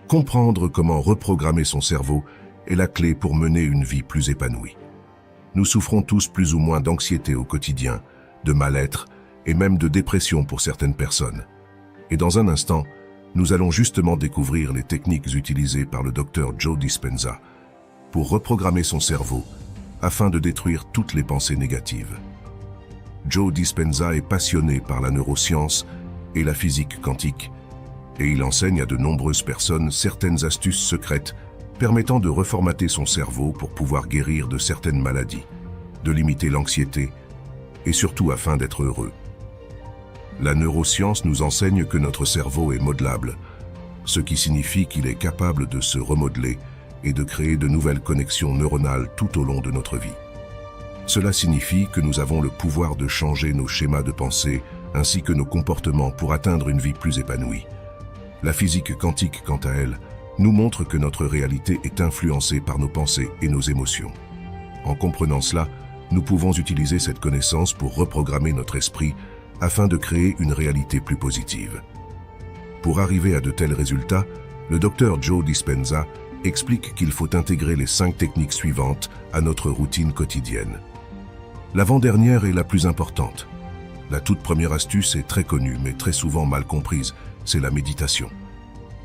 Comprendre comment reprogrammer son cerveau est la clé pour mener une vie plus épanouie. Nous souffrons tous plus ou moins d'anxiété au quotidien, de mal-être et même de dépression pour certaines personnes. Et dans un instant, nous allons justement découvrir les techniques utilisées par le docteur Joe Dispenza pour reprogrammer son cerveau afin de détruire toutes les pensées négatives. Joe Dispenza est passionné par la neuroscience et la physique quantique, et il enseigne à de nombreuses personnes certaines astuces secrètes permettant de reformater son cerveau pour pouvoir guérir de certaines maladies, de limiter l'anxiété et surtout afin d'être heureux. La neuroscience nous enseigne que notre cerveau est modelable, ce qui signifie qu'il est capable de se remodeler et de créer de nouvelles connexions neuronales tout au long de notre vie. Cela signifie que nous avons le pouvoir de changer nos schémas de pensée ainsi que nos comportements pour atteindre une vie plus épanouie. La physique quantique, quant à elle, nous montre que notre réalité est influencée par nos pensées et nos émotions. En comprenant cela, nous pouvons utiliser cette connaissance pour reprogrammer notre esprit afin de créer une réalité plus positive. Pour arriver à de tels résultats, le docteur Joe Dispenza explique qu'il faut intégrer les 5 techniques suivantes à notre routine quotidienne. L'avant-dernière est la plus importante. La toute première astuce est très connue mais très souvent mal comprise, c'est la méditation.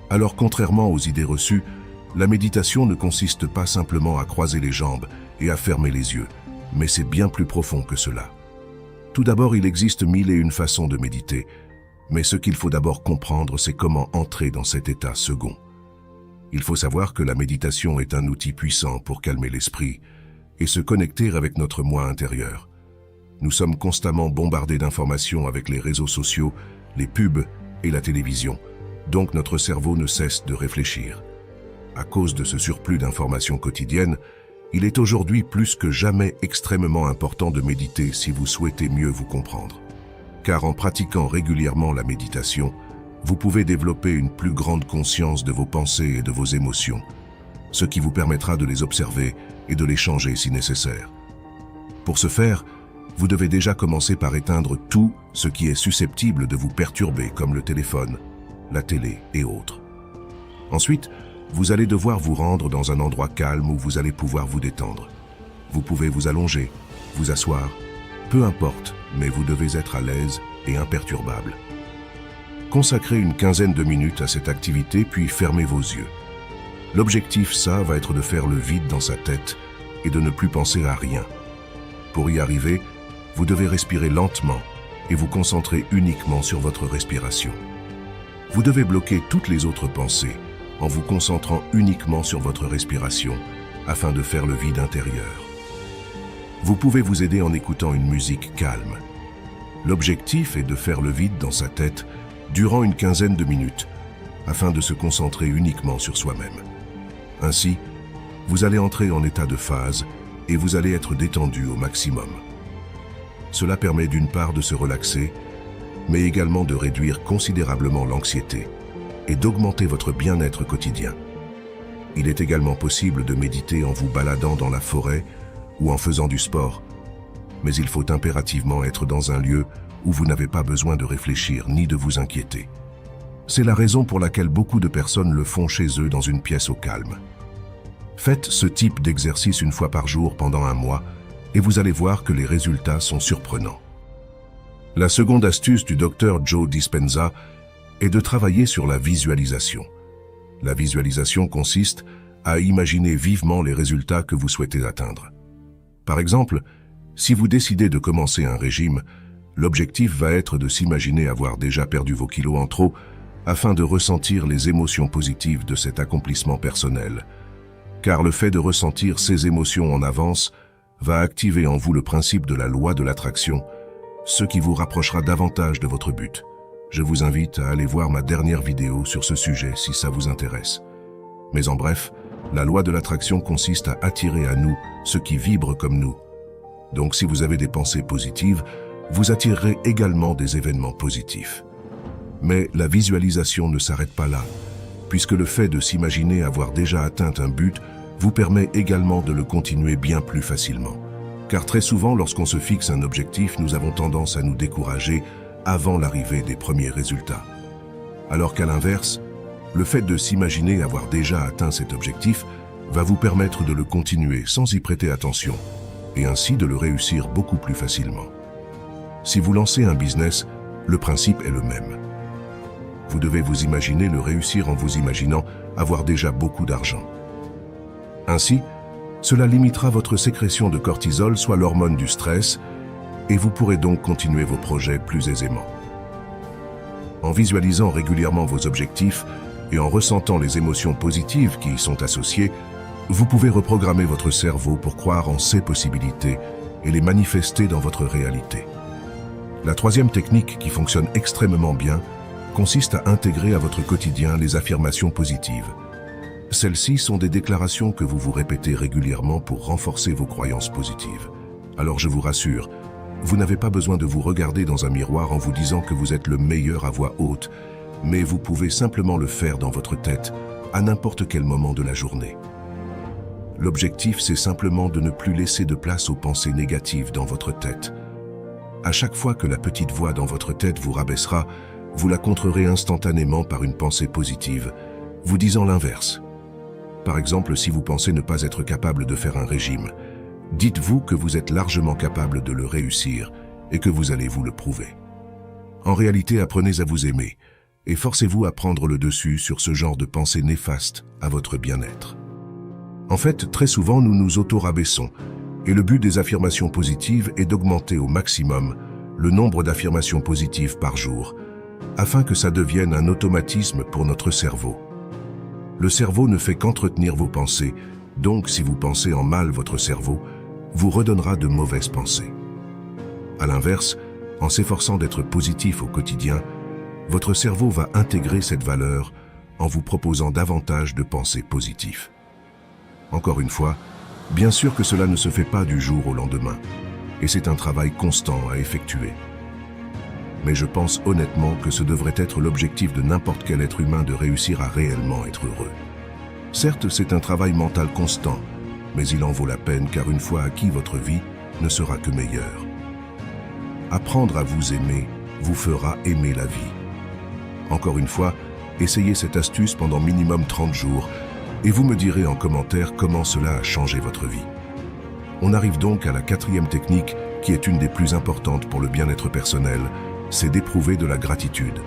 Alors contrairement aux idées reçues, la méditation ne consiste pas simplement à croiser les jambes et à fermer les yeux, mais c'est bien plus profond que cela. Tout d'abord, il existe 1001 façons de méditer, mais ce qu'il faut d'abord comprendre, c'est comment entrer dans cet état second. Il faut savoir que la méditation est un outil puissant pour calmer l'esprit et se connecter avec notre moi intérieur. Nous sommes constamment bombardés d'informations avec les réseaux sociaux, les pubs et la télévision, donc notre cerveau ne cesse de réfléchir. À cause de ce surplus d'informations quotidiennes, il est aujourd'hui plus que jamais extrêmement important de méditer si vous souhaitez mieux vous comprendre. Car en pratiquant régulièrement la méditation, vous pouvez développer une plus grande conscience de vos pensées et de vos émotions, ce qui vous permettra de les observer et de les changer si nécessaire. Pour ce faire, vous devez déjà commencer par éteindre tout ce qui est susceptible de vous perturber, comme le téléphone, la télé et autres. Ensuite, vous allez devoir vous rendre dans un endroit calme où vous allez pouvoir vous détendre. Vous pouvez vous allonger, vous asseoir, peu importe, mais vous devez être à l'aise et imperturbable. Consacrez une quinzaine de minutes à cette activité puis fermez vos yeux. L'objectif, ça, va être de faire le vide dans sa tête et de ne plus penser à rien. Pour y arriver, vous devez respirer lentement et vous concentrer uniquement sur votre respiration. Vous devez bloquer toutes les autres pensées en vous concentrant uniquement sur votre respiration afin de faire le vide intérieur. Vous pouvez vous aider en écoutant une musique calme. L'objectif est de faire le vide dans sa tête durant une quinzaine de minutes afin de se concentrer uniquement sur soi-même. Ainsi, vous allez entrer en état de phase et vous allez être détendu au maximum. Cela permet d'une part de se relaxer, mais également de réduire considérablement l'anxiété et d'augmenter votre bien-être quotidien. Il est également possible de méditer en vous baladant dans la forêt ou en faisant du sport, mais il faut impérativement être dans un lieu où vous n'avez pas besoin de réfléchir ni de vous inquiéter. C'est la raison pour laquelle beaucoup de personnes le font chez eux dans une pièce au calme. Faites ce type d'exercice une fois par jour pendant un mois et vous allez voir que les résultats sont surprenants. La seconde astuce du docteur Joe Dispenza est de travailler sur la visualisation. La visualisation consiste à imaginer vivement les résultats que vous souhaitez atteindre. Par exemple, si vous décidez de commencer un régime, l'objectif va être de s'imaginer avoir déjà perdu vos kilos en trop afin de ressentir les émotions positives de cet accomplissement personnel. Car le fait de ressentir ces émotions en avance va activer en vous le principe de la loi de l'attraction, ce qui vous rapprochera davantage de votre but. Je vous invite à aller voir ma dernière vidéo sur ce sujet si ça vous intéresse. Mais en bref, la loi de l'attraction consiste à attirer à nous ce qui vibre comme nous. Donc si vous avez des pensées positives, vous attirerez également des événements positifs. Mais la visualisation ne s'arrête pas là, puisque le fait de s'imaginer avoir déjà atteint un but vous permet également de le continuer bien plus facilement. Car très souvent, lorsqu'on se fixe un objectif, nous avons tendance à nous décourager avant l'arrivée des premiers résultats. Alors qu'à l'inverse, Le fait de s'imaginer avoir déjà atteint cet objectif va vous permettre de le continuer sans y prêter attention, et ainsi de le réussir beaucoup plus facilement. Si vous lancez un business, le principe est le même. Vous devez vous imaginer le réussir en vous imaginant avoir déjà beaucoup d'argent. Ainsi, cela limitera votre sécrétion de cortisol, soit l'hormone du stress, et vous pourrez donc continuer vos projets plus aisément. En visualisant régulièrement vos objectifs et en ressentant les émotions positives qui y sont associées, vous pouvez reprogrammer votre cerveau pour croire en ces possibilités et les manifester dans votre réalité. La troisième technique qui fonctionne extrêmement bien consiste à intégrer à votre quotidien les affirmations positives. Celles-ci sont des déclarations que vous vous répétez régulièrement pour renforcer vos croyances positives. Alors je vous rassure, vous n'avez pas besoin de vous regarder dans un miroir en vous disant que vous êtes le meilleur à voix haute, mais vous pouvez simplement le faire dans votre tête, à n'importe quel moment de la journée. L'objectif, c'est simplement de ne plus laisser de place aux pensées négatives dans votre tête. À chaque fois que la petite voix dans votre tête vous rabaissera, vous la contrerez instantanément par une pensée positive, vous disant l'inverse. Par exemple, si vous pensez ne pas être capable de faire un régime, dites-vous que vous êtes largement capable de le réussir et que vous allez vous le prouver. En réalité, apprenez à vous aimer et forcez-vous à prendre le dessus sur ce genre de pensées néfastes à votre bien-être. En fait, très souvent, nous nous auto-rabaissons et le but des affirmations positives est d'augmenter au maximum le nombre d'affirmations positives par jour afin que ça devienne un automatisme pour notre cerveau. Le cerveau ne fait qu'entretenir vos pensées, donc si vous pensez en mal, votre cerveau vous redonnera de mauvaises pensées. À l'inverse, en s'efforçant d'être positif au quotidien, votre cerveau va intégrer cette valeur en vous proposant davantage de pensées positives. Encore une fois, bien sûr que cela ne se fait pas du jour au lendemain, et c'est un travail constant à effectuer. Mais je pense honnêtement que ce devrait être l'objectif de n'importe quel être humain de réussir à réellement être heureux. Certes, c'est un travail mental constant, mais il en vaut la peine car une fois acquis, votre vie ne sera que meilleure. Apprendre à vous aimer vous fera aimer la vie. Encore une fois, essayez cette astuce pendant minimum 30 jours et vous me direz en commentaire comment cela a changé votre vie. On arrive donc à la quatrième technique qui est une des plus importantes pour le bien-être personnel, c'est d'éprouver de la gratitude.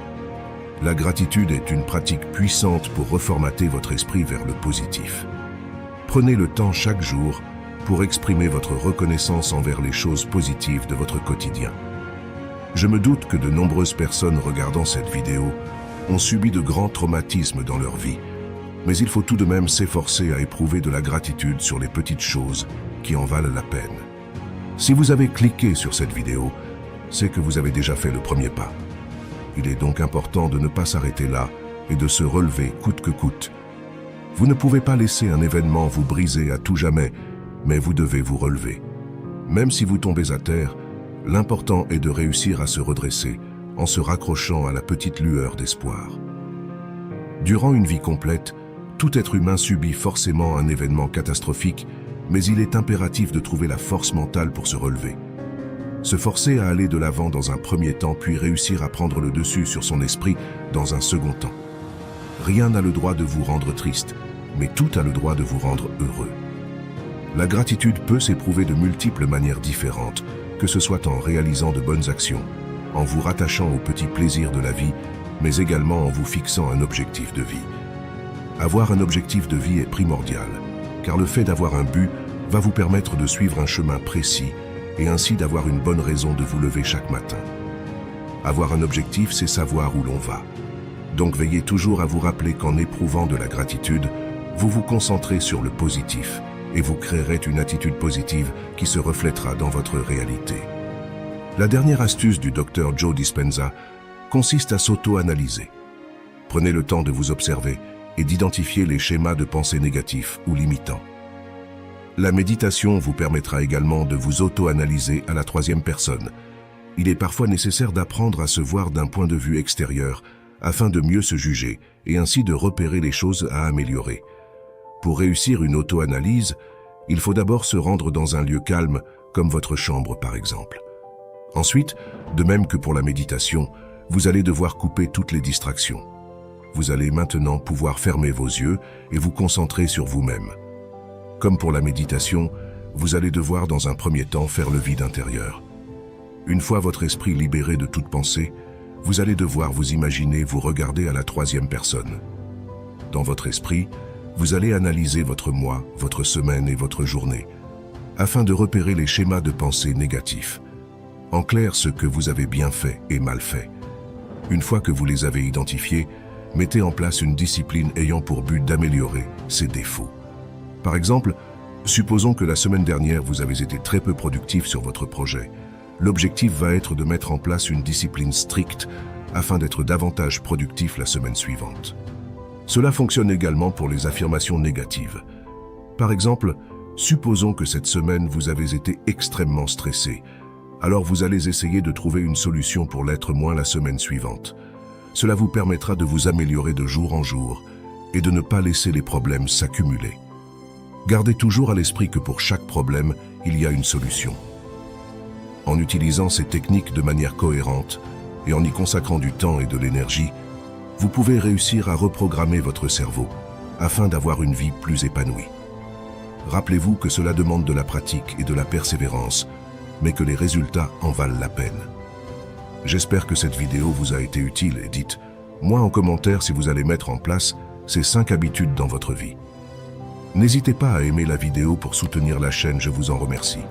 La gratitude est une pratique puissante pour reformater votre esprit vers le positif. Prenez le temps chaque jour pour exprimer votre reconnaissance envers les choses positives de votre quotidien. Je me doute que de nombreuses personnes regardant cette vidéo ont subi de grands traumatismes dans leur vie, mais il faut tout de même s'efforcer à éprouver de la gratitude sur les petites choses qui en valent la peine. Si vous avez cliqué sur cette vidéo, c'est que vous avez déjà fait le premier pas. Il est donc important de ne pas s'arrêter là et de se relever coûte que coûte. Vous ne pouvez pas laisser un événement vous briser à tout jamais, mais vous devez vous relever. Même si vous tombez à terre, l'important est de réussir à se redresser en se raccrochant à la petite lueur d'espoir. Durant une vie complète, tout être humain subit forcément un événement catastrophique, mais il est impératif de trouver la force mentale pour se relever. Se forcer à aller de l'avant dans un premier temps, puis réussir à prendre le dessus sur son esprit dans un second temps. Rien n'a le droit de vous rendre triste, mais tout a le droit de vous rendre heureux. La gratitude peut s'éprouver de multiples manières différentes, que ce soit en réalisant de bonnes actions, en vous rattachant aux petits plaisirs de la vie, mais également en vous fixant un objectif de vie. Avoir un objectif de vie est primordial, car le fait d'avoir un but va vous permettre de suivre un chemin précis et ainsi d'avoir une bonne raison de vous lever chaque matin. Avoir un objectif, c'est savoir où l'on va. Donc veillez toujours à vous rappeler qu'en éprouvant de la gratitude, vous vous concentrez sur le positif et vous créerez une attitude positive qui se reflètera dans votre réalité. La dernière astuce du Dr Joe Dispenza consiste à s'auto-analyser. Prenez le temps de vous observer et d'identifier les schémas de pensée négatifs ou limitants. La méditation vous permettra également de vous auto-analyser à la troisième personne. Il est parfois nécessaire d'apprendre à se voir d'un point de vue extérieur afin de mieux se juger et ainsi de repérer les choses à améliorer. Pour réussir une auto-analyse, il faut d'abord se rendre dans un lieu calme, comme votre chambre par exemple. Ensuite, de même que pour la méditation, vous allez devoir couper toutes les distractions. Vous allez maintenant pouvoir fermer vos yeux et vous concentrer sur vous-même. Comme pour la méditation, vous allez devoir dans un premier temps faire le vide intérieur. Une fois votre esprit libéré de toute pensée, vous allez devoir vous imaginer vous regarder à la troisième personne. Dans votre esprit, vous allez analyser votre mois, votre semaine et votre journée, afin de repérer les schémas de pensée négatifs. En clair, ce que vous avez bien fait et mal fait. Une fois que vous les avez identifiés, mettez en place une discipline ayant pour but d'améliorer ces défauts. Par exemple, supposons que la semaine dernière vous avez été très peu productif sur votre projet. L'objectif va être de mettre en place une discipline stricte afin d'être davantage productif la semaine suivante. Cela fonctionne également pour les affirmations négatives. Par exemple, supposons que cette semaine vous avez été extrêmement stressé. Alors vous allez essayer de trouver une solution pour l'être moins la semaine suivante. Cela vous permettra de vous améliorer de jour en jour et de ne pas laisser les problèmes s'accumuler. Gardez toujours à l'esprit que pour chaque problème, il y a une solution. En utilisant ces techniques de manière cohérente et en y consacrant du temps et de l'énergie, vous pouvez réussir à reprogrammer votre cerveau afin d'avoir une vie plus épanouie. Rappelez-vous que cela demande de la pratique et de la persévérance, mais que les résultats en valent la peine. J'espère que cette vidéo vous a été utile et dites-moi en commentaire si vous allez mettre en place ces 5 habitudes dans votre vie. N'hésitez pas à aimer la vidéo pour soutenir la chaîne, je vous en remercie.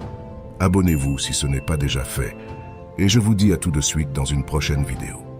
Abonnez-vous si ce n'est pas déjà fait, et je vous dis à tout de suite dans une prochaine vidéo.